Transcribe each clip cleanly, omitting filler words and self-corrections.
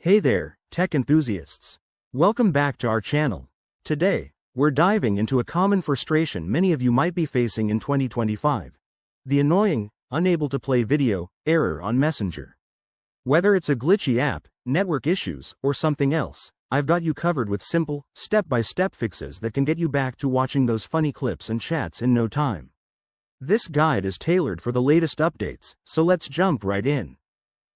Hey there, tech enthusiasts. Welcome back to our channel. Today, we're diving into a common frustration many of you might be facing in 2025. The annoying, unable to play video, error on Messenger. Whether it's a glitchy app, network issues, or something else, I've got you covered with simple, step-by-step fixes that can get you back to watching those funny clips and chats in no time. This guide is tailored for the latest updates, so let's jump right in.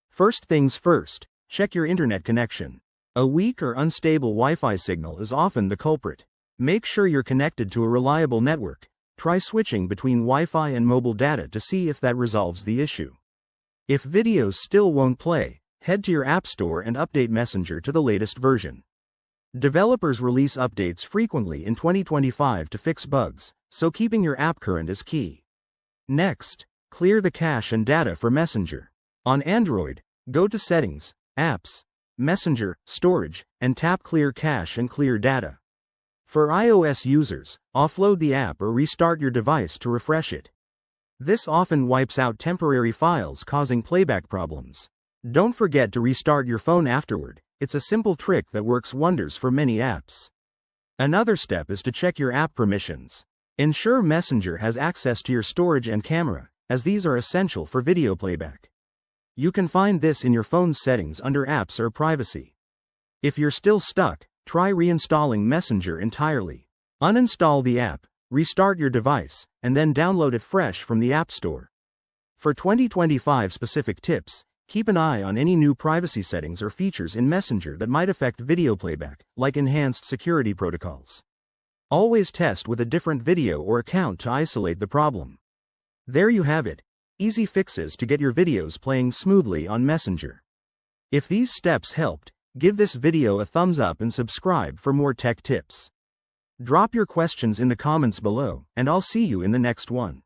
First things first. Check your internet connection. A weak or unstable Wi-Fi signal is often the culprit. Make sure you're connected to a reliable network. Try switching between Wi-Fi and mobile data to see if that resolves the issue. If videos still won't play, head to your App Store and update Messenger to the latest version. Developers release updates frequently in 2025 to fix bugs, so keeping your app current is key. Next, clear the cache and data for Messenger. On Android, go to Settings, Apps, Messenger, Storage, and tap Clear Cache and Clear Data. For iOS users, offload the app or restart your device to refresh it. This often wipes out temporary files causing playback problems. Don't forget to restart your phone afterward. It's a simple trick that works wonders for many apps. Another step is to check your app permissions. Ensure Messenger has access to your storage and camera, as these are essential for video playback. You can find this in your phone's settings under Apps or Privacy. If you're still stuck, try reinstalling Messenger entirely. Uninstall the app, restart your device, and then download it fresh from the App Store. For 2025 specific tips, keep an eye on any new privacy settings or features in Messenger that might affect video playback, like enhanced security protocols. Always test with a different video or account to isolate the problem. There you have it. Easy fixes to get your videos playing smoothly on Messenger. If these steps helped, give this video a thumbs up and subscribe for more tech tips. Drop your questions in the comments below, and I'll see you in the next one.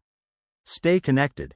Stay connected.